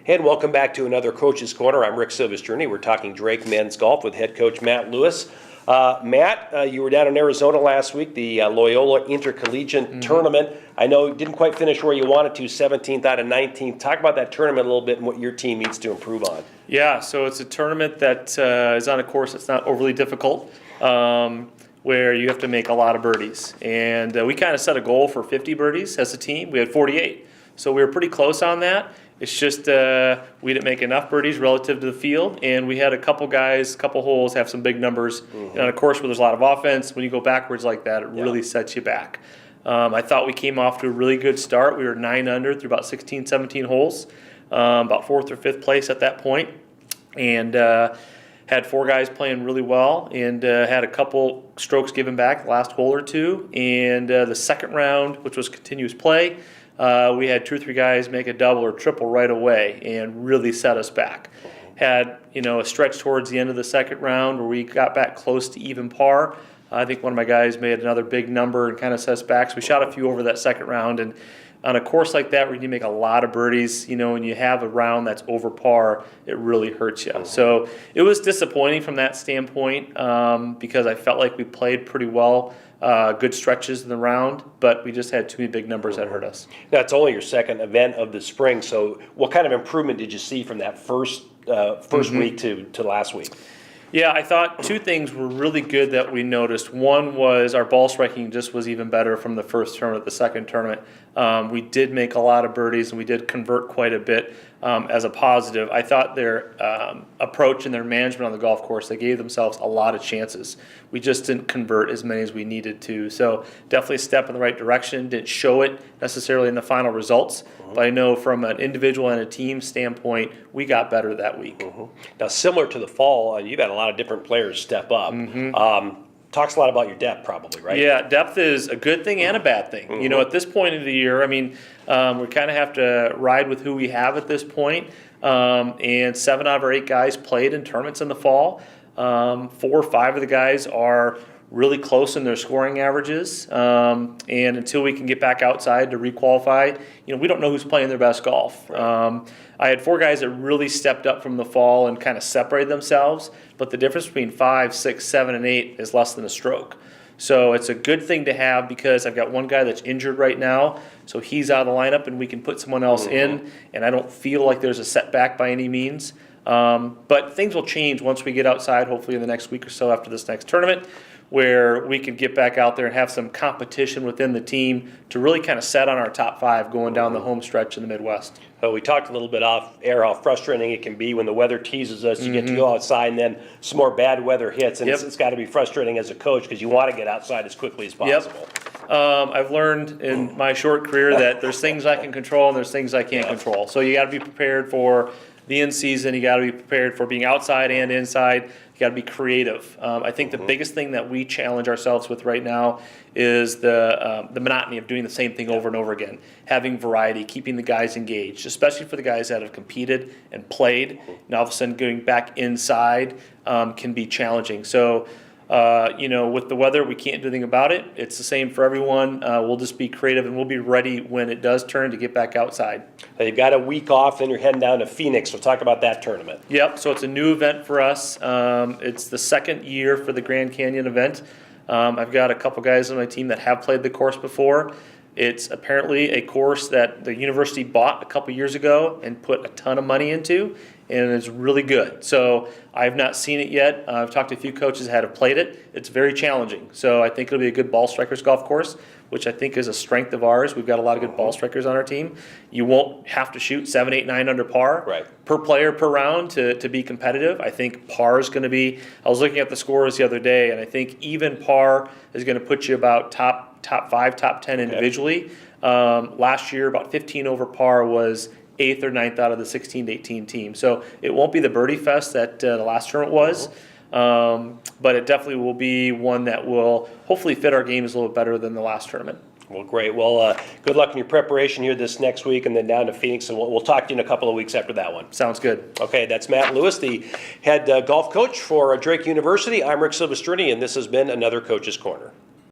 And welcome back to another Coach's Corner. I'm Rick Silvestrini. We're talking Drake men's golf with head coach Matt Lewis. Matt, you were down in Arizona last week, the Loyola Intercollegiate Tournament. I know you didn't quite finish where you wanted to, 17th out of 19th. Talk about that tournament a little bit and what your team needs to improve on. Yeah, so it's a tournament that is on a course that's not overly difficult, where you have to make a lot of birdies. And we kind of set a goal for 50 birdies as a team. We had 48. So we were pretty close on that. It's just we didn't make enough birdies relative to the field, and we had a couple guys, couple holes have some big numbers. And on a course where there's a lot of offense, when you go backwards like that, it really sets you back. I thought we came off to a really good start. We were 9 under through about 16, 17 holes, about 4th or 5th place at that point, and had 4 guys playing really well, and had a couple strokes given back the last hole or two. And the second round, which was continuous play, we had 2 or 3 guys make a double or triple right away and really set us back. Had a stretch towards the end of the second round where we got back close to even par. I think one of my guys made another big number and kind of set us back. So we shot a few over that second round. And on a course like that where you make a lot of birdies, and you have a round that's over par, it really hurts you. So it was disappointing from that standpoint because I felt like we played pretty well. Good stretches in the round, but we just had too many big numbers that hurt us. That's only your second event of the spring, so what kind of improvement did you see from that first week to last week? Yeah, I thought 2 things were really good that we noticed. One was our ball striking just was even better from the first tournament to the second tournament. We did make a lot of birdies, and we did convert quite a bit as a positive. I thought their approach and their management on the golf course, they gave themselves a lot of chances. We just didn't convert as many as we needed to. So definitely a step in the right direction. Didn't show it necessarily in the final results, but I know from an individual and a team standpoint, we got better that week. Now, similar to the fall, you've had a lot of different players step up. Talks a lot about your depth, probably, right? Yeah, depth is a good thing and a bad thing. At this point of the year, I mean, we kind of have to ride with who we have at this point. And 7 out of our 8 guys played in tournaments in the fall. 4 or 5 of the guys are really close in their scoring averages. And until we can get back outside to requalify, we don't know who's playing their best golf. Right. I had 4 guys that really stepped up from the fall and kind of separated themselves, but the difference between 5, 6, 7, and 8 is less than a stroke. So it's a good thing to have because I've got 1 guy that's injured right now, so he's out of the lineup and we can put someone else in, and I don't feel like there's a setback by any means. But things will change once we get outside, hopefully in the next week or so after this next tournament, where we can get back out there and have some competition within the team to really kind of set on our top 5 going down the home stretch in the Midwest. We talked a little bit off air how frustrating it can be when the weather teases us. You get to go outside and then some more bad weather hits, and it's got to be frustrating as a coach because you want to get outside as quickly as possible. I've learned in my short career that there's things I can control and there's things I can't control. So you got to be prepared for the in-season. You got to be prepared for being outside and inside. You got to be creative. I think the biggest thing that we challenge ourselves with right now is the monotony of doing the same thing over and over again. Having variety, keeping the guys engaged, especially for the guys that have competed and played. And all of a sudden going back inside can be challenging. So, with the weather, we can't do anything about it. It's the same for everyone. We'll just be creative, and we'll be ready when it does turn to get back outside. Now you've got a week off, and you're heading down to Phoenix. So talk about that tournament. Yep, so it's a new event for us. It's the second year for the Grand Canyon event. I've got a couple guys on my team that have played the course before. It's apparently a course that the university bought a couple years ago and put a ton of money into, and it's really good. So I've not seen it yet. I've talked to a few coaches that have played it. It's very challenging. So I think it'll be a good ball strikers golf course, which I think is a strength of ours. We've got a lot of good ball strikers on our team. You won't have to shoot 7, 8, 9 under par per player per round to be competitive. I think par is going to be, I was looking at the scores the other day, and I think even par is going to put you about top 5, top 10 individually. Last year, about 15 over par was 8th or 9th out of the 16 to 18 team. So it won't be the birdie fest that the last tournament was, but it definitely will be one that will hopefully fit our games a little better than the last tournament. Well, great. Well, good luck in your preparation here this next week and then down to Phoenix, and we'll talk to you in a couple of weeks after that one. Sounds good. Okay, that's Matt Lewis, the head golf coach for Drake University. I'm Rick Silvestrini, and this has been another Coach's Corner.